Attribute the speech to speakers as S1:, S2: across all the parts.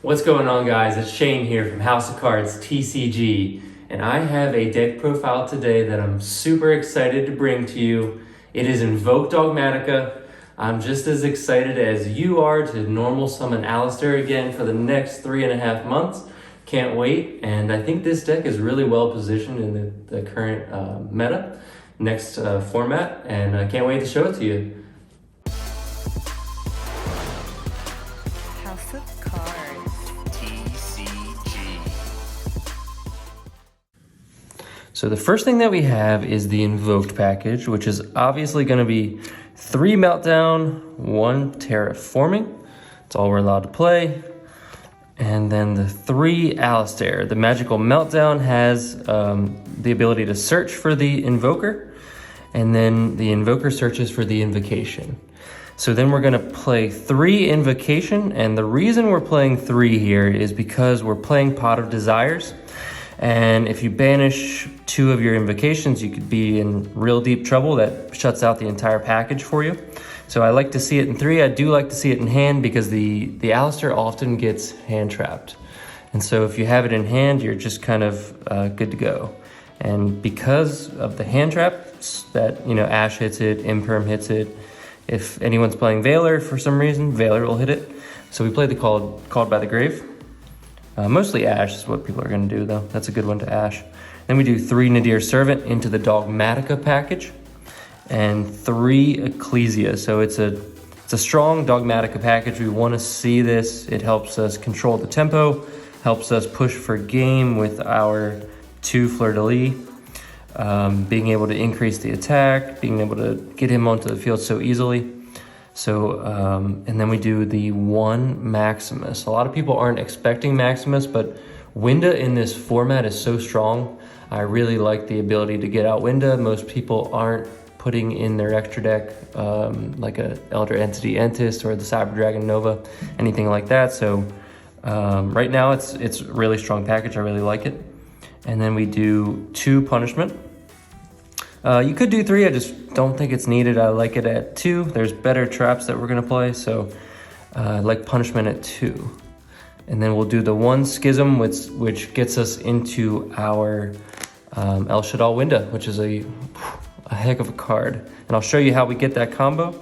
S1: What's going on, guys? It's Shane here from House of Cards TCG, and I have a deck profile today that I'm super excited to bring to you. It is Invoked Dogmatika. I'm just as excited as you are to normal summon Alistair again for the next 3.5 months. Can't wait, and I think this deck is really well positioned in the current meta, next format, and I can't wait to show it to you.
S2: House of Cards TCG.
S1: So the first thing that we have is the Invoked Package, which is obviously going to be 3 Meltdown, 1 Terraforming. That's all we're allowed to play. And then the 3 Alistair. The Magical Meltdown has the ability to search for the Invoker, and then the Invoker searches for the Invocation. So then we're going to play 3 Invocation, and the reason we're playing 3 here is because we're playing Pot of Desires. And if you banish 2 of your invocations, you could be in real deep trouble. That shuts out the entire package for you. So I like to see it in 3. I do like to see it in hand because the Alistair often gets hand trapped. And so if you have it in hand, you're just kind of good to go. And because of the hand traps that, Ash hits it, Imperm hits it. If anyone's playing Veiler for some reason, Veiler will hit it. So we play the Called by the Grave. Mostly Ash is what people are going to do, though. That's a good one to Ash. Then we do 3 Nadir Servant into the Dogmatika package, and 3 Ecclesia. So it's a strong Dogmatika package. We want to see this. It helps us control the tempo, helps us push for game with our 2 Fleur-de-Lis, being able to increase the attack, being able to get him onto the field so easily. So, and then we do the 1 Maximus. A lot of people aren't expecting Maximus, but Winda in this format is so strong. I really like the ability to get out Winda. Most people aren't putting in their extra deck like a Elder Entity Entis or the Cyber Dragon Nova, anything like that. So right now it's a really strong package. I really like it. And then we do 2 Punishment. You could do 3, I just don't think it's needed. I like it at 2. There's better traps that we're gonna play, so I like Punishment at 2. And then we'll do the 1 Schism, which gets us into our El Shaddoll Winda, which is a heck of a card. And I'll show you how we get that combo.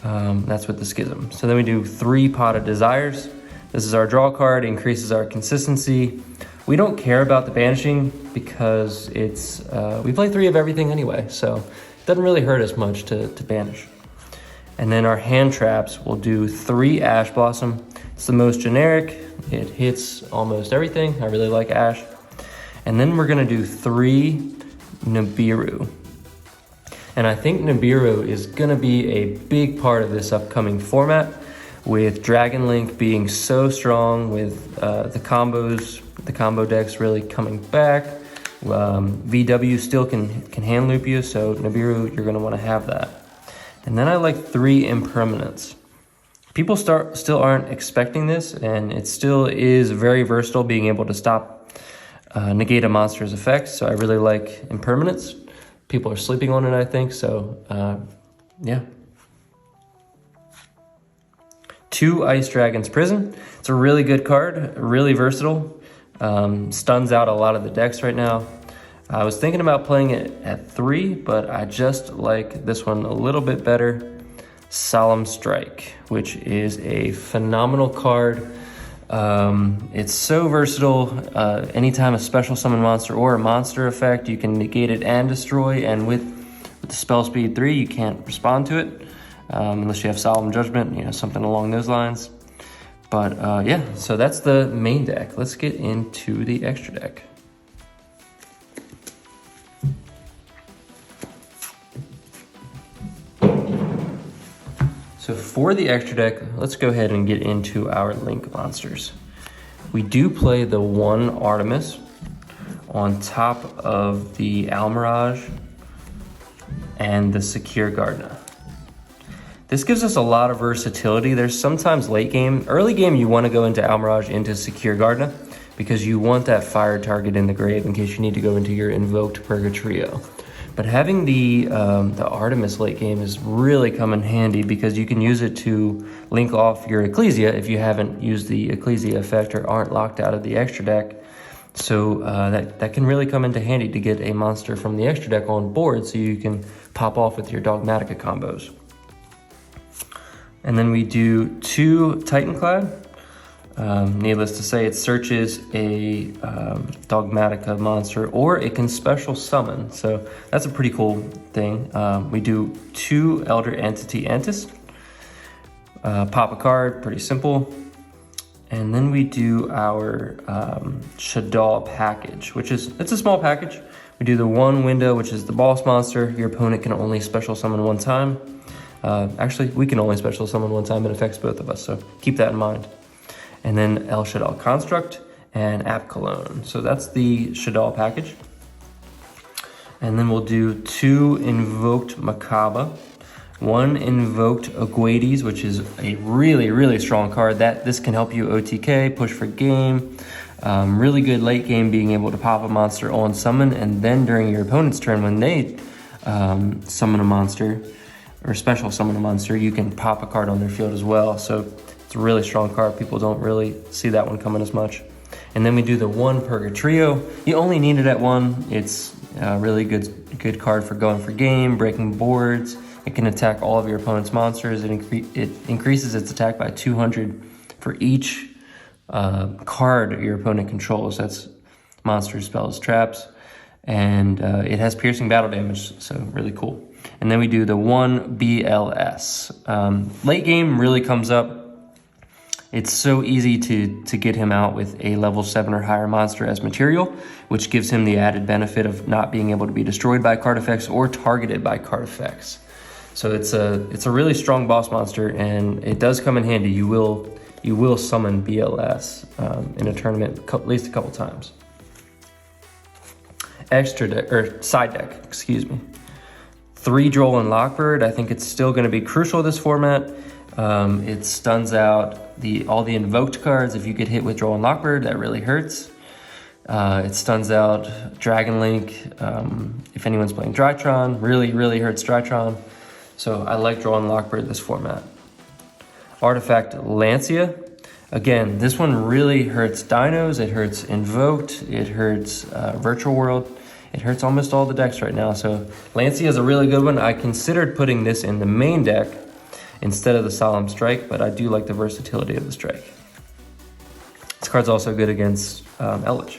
S1: That's with the Schism. So then we do 3 Pot of Desires. This is our draw card, increases our consistency. We don't care about the banishing because it's we play 3 of everything anyway, so it doesn't really hurt us much to banish. And then our hand traps, will do 3 Ash Blossom. It's the most generic. It hits almost everything. I really like Ash. And then we're gonna do 3 Nibiru. And I think Nibiru is gonna be a big part of this upcoming format, with Dragon Link being so strong, with the combos, the combo decks really coming back. VW still can hand loop you, so Nibiru, you're gonna wanna have that. And then I like 3 Impermanence. People still aren't expecting this, and it still is very versatile, being able to stop, negate a monster's effects. So I really like Impermanence. People are sleeping on it, I think, so yeah. 2 Ice Dragon's Prison. It's a really good card, really versatile. Stuns out a lot of the decks right now. I was thinking about playing it at 3, but I just like this one a little bit better. Solemn Strike, which is a phenomenal card. It's so versatile. Anytime a special summon monster or a monster effect, you can negate it and destroy, and with the spell speed 3, you can't respond to it unless you have Solemn Judgment, something along those lines. But yeah, so that's the main deck. Let's get into the extra deck. So for the extra deck, let's go ahead and get into our Link monsters. We do play the 1 Artemis on top of the Almirage and the Secure Gardener. This gives us a lot of versatility. There's sometimes late game, early game you want to go into Almirage, into Secure Gardener, because you want that fire target in the grave in case you need to go into your Invoked Purgatrio. But having the Artemis late game is really come in handy because you can use it to link off your Ecclesia if you haven't used the Ecclesia effect or aren't locked out of the extra deck. So that can really come into handy to get a monster from the extra deck on board so you can pop off with your Dogmatika combos. And then we do 2 Titanclad. Needless to say, it searches a Dogmatika monster, or it can special summon. So that's a pretty cool thing. We do 2 Elder Entity Antis. Pop a card, pretty simple. And then we do our Shaddoll package, it's a small package. We do the 1 window, which is the boss monster. Your opponent can only special summon 1 time. Actually, we can only special summon 1 time. It affects both of us, so keep that in mind. And then El Shaddoll Construct and App Cologne. So that's the Shaddoll package. And then we'll do 2 Invoked Macabre, 1 Invoked Aguades, which is a really, really strong card. This can help you OTK, push for game. Really good late game, being able to pop a monster on summon, and then during your opponent's turn when they summon a monster, or special summon a monster, you can pop a card on their field as well. So it's a really strong card. People don't really see that one coming as much. And then we do the 1 Purgatrio. You only need it at 1. It's a really good card for going for game, breaking boards. It can attack all of your opponent's monsters. It increases its attack by 200 for each card your opponent controls. That's monsters, spells, traps. And it has piercing battle damage, so really cool. And then we do the 1 BLS. Late game really comes up. It's so easy to get him out with a level 7 or higher monster as material, which gives him the added benefit of not being able to be destroyed by card effects or targeted by card effects. So it's a really strong boss monster, and it does come in handy. You will summon BLS in a tournament at least a couple times. Extra deck, or side deck, excuse me. 3 Droll and Lockbird. I think it's still going to be crucial this format. It stuns out all the invoked cards. If you get hit with Droll and Lockbird, that really hurts. It stuns out Dragon Link. If anyone's playing Drytron, really hurts Drytron. So I like Droll and Lockbird this format. Artifact Lancia. Again, this one really hurts Dinos. It hurts Invoked. It hurts Virtual World. It hurts almost all the decks right now. So Lancia is a really good one. I considered putting this in the main deck instead of the Solemn Strike, but I do like the versatility of the strike. This card's also good against eldlich.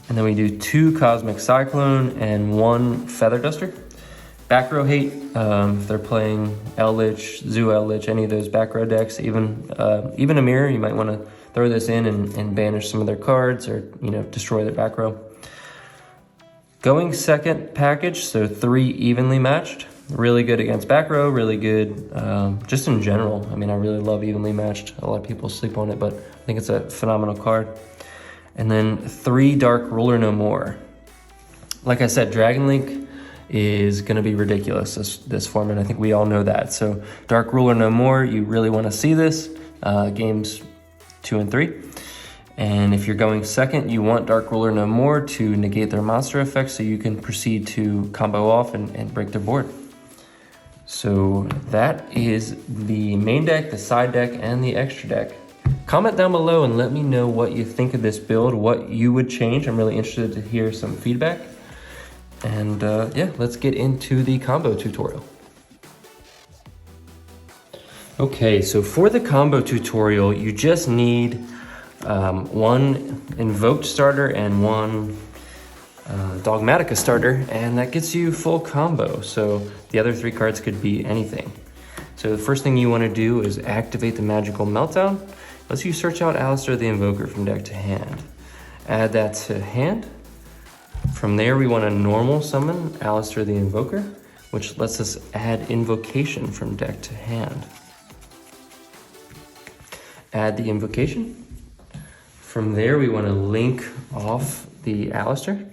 S1: And then we do 2 Cosmic Cyclone and 1 Feather Duster. Back row hate, if they're playing eldlich, zoo eldlich, any of those back row decks, even a mirror, you might want to throw this in and banish some of their cards, or destroy their back row. Going second package, so 3 evenly matched. Really good against back row, really good just in general. I mean, I really love evenly matched. A lot of people sleep on it, but I think it's a phenomenal card. And then 3 Dark Ruler No More. Like I said, Dragon Link is going to be ridiculous this format. I think we all know that. So Dark Ruler No More, you really want to see this. Games 2 and 3. And if you're going second, you want Dark Ruler No More to negate their monster effects so you can proceed to combo off and break their board. So that is the main deck, the side deck, and the extra deck. Comment down below and let me know what you think of this build, what you would change. I'm really interested to hear some feedback. And yeah, let's get into the combo tutorial. Okay, so for the combo tutorial, you just need 1 Invoked starter and 1 Dogmatika starter, and that gets you full combo. So the other 3 cards could be anything. So the first thing you want to do is activate the Magical Meltdown. Lets you search out Alistair the Invoker from deck to hand. Add that to hand. From there, we want to normal summon Alistair the Invoker, which lets us add Invocation from deck to hand. Add the Invocation. From there, we want to link off the Alistair.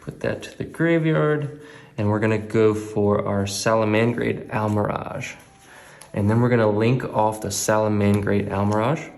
S1: Put that to the graveyard, and we're going to go for our Salamangrate Almirage. And then we're going to link off the Salamangrate Almirage,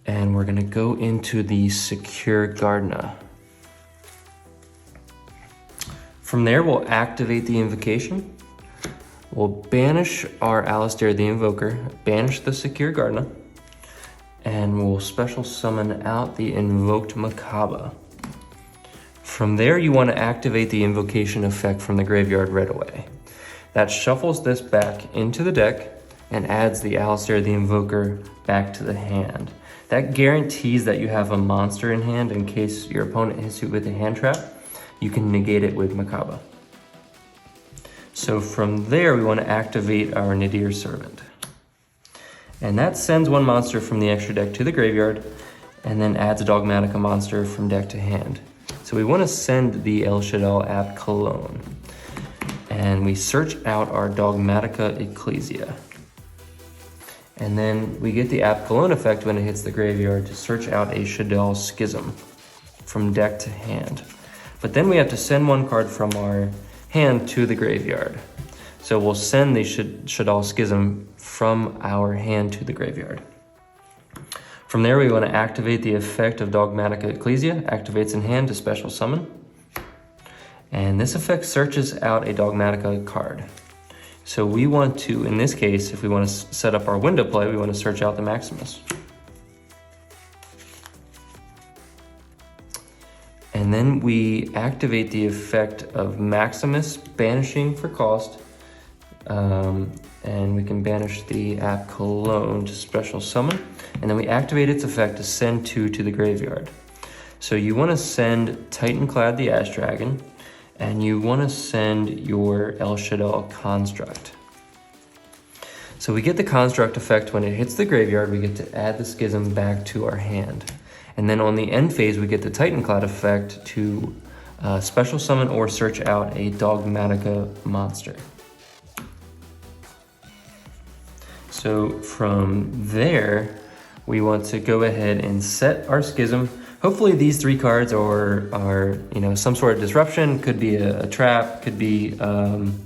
S1: and we're going to go into the Secure Gardna. From there, we'll activate the invocation. We'll banish our Alistair the Invoker, banish the Secure Gardener, and we'll special summon out the Invoked Macabre. From there, you want to activate the invocation effect from the graveyard right away. That shuffles this back into the deck and adds the Alistair the Invoker back to the hand. That guarantees that you have a monster in hand in case your opponent hits you with a hand trap. You can negate it with Macabre. So from there, we want to activate our Nadir Servant. And that sends one monster from the extra deck to the graveyard and then adds a Dogmatika monster from deck to hand. So we want to send the El Shaddoll App Cologne. And we search out our Dogmatika Ecclesia. And then we get the App Cologne effect when it hits the graveyard to search out a Shaddoll Schism from deck to hand. But then we have to send one card from our hand to the graveyard. So we'll send the Shaddoll Schism from our hand to the graveyard. From there, we want to activate the effect of Dogmatika Ecclesia, activates in hand to special summon. And this effect searches out a Dogmatika card. So we want to, in this case, if we want to set up our window play, we want to search out the Maximus. And then we activate the effect of Maximus, banishing for cost. And we can banish the App Cologne to special summon. And then we activate its effect to send 2 to the graveyard. So you want to send Titanclad the Ash Dragon, and you want to send your El Shaddoll Construct. So we get the Construct effect when it hits the graveyard. We get to add the Schism back to our hand. And then on the end phase, we get the Titanclad effect to special summon or search out a Dogmatika monster. So from there, we want to go ahead and set our Schism. Hopefully these 3 cards are some sort of disruption. Could be a trap, could be hand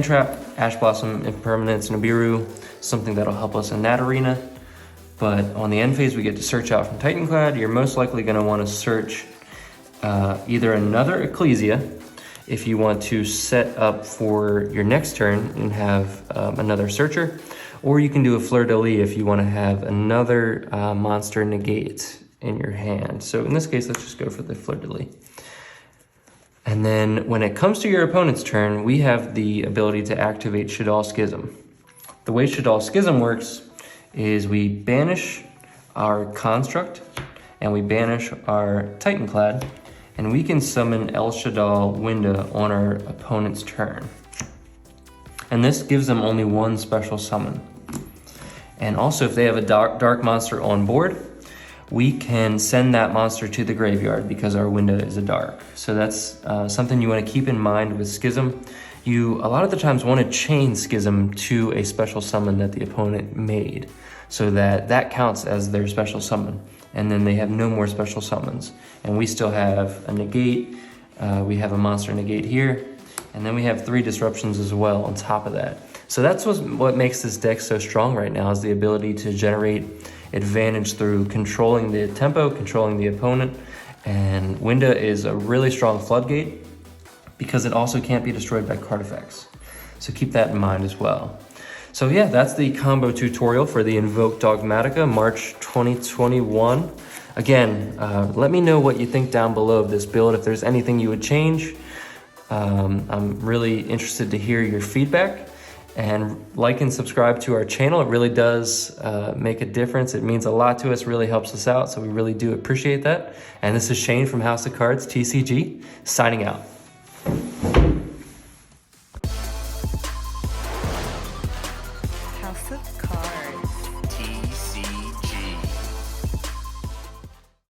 S1: trap, Ash Blossom, Impermanence, Nibiru, something that'll help us in that arena. But on the end phase, we get to search out from Titanclad. You're most likely going to want to search either another Ecclesia if you want to set up for your next turn and have another searcher, or you can do a fleur-de-lis if you want to have another monster negate in your hand. So in this case, let's just go for the fleur-de-lis. And then when it comes to your opponent's turn, we have the ability to activate Shaddoll Schism. The way Shaddoll Schism works is we banish our Construct and we banish our Titanclad, and we can summon El Shaddoll Winda on our opponent's turn. And this gives them only 1 special summon. And also, if they have a dark monster on board, we can send that monster to the graveyard because our Winda is a dark. So that's something you want to keep in mind with Schism. You, a lot of the times, want to chain Schism to a special summon that the opponent made, so that counts as their special summon. And then they have no more special summons. And we still have a negate, we have a monster negate here, and then we have 3 disruptions as well on top of that. So that's what makes this deck so strong right now, is the ability to generate advantage through controlling the tempo, controlling the opponent. And Winda is a really strong floodgate because it also can't be destroyed by card effects. So keep that in mind as well. So yeah, that's the combo tutorial for the Invoked Dogmatika, March 2021. Again, let me know what you think down below of this build, if there's anything you would change. I'm really interested to hear your feedback. And like and subscribe to our channel. It really does make a difference. It means a lot to us, really helps us out, so we really do appreciate that. And this is Shane from House of Cards, TCG, signing out.
S2: House of Cards.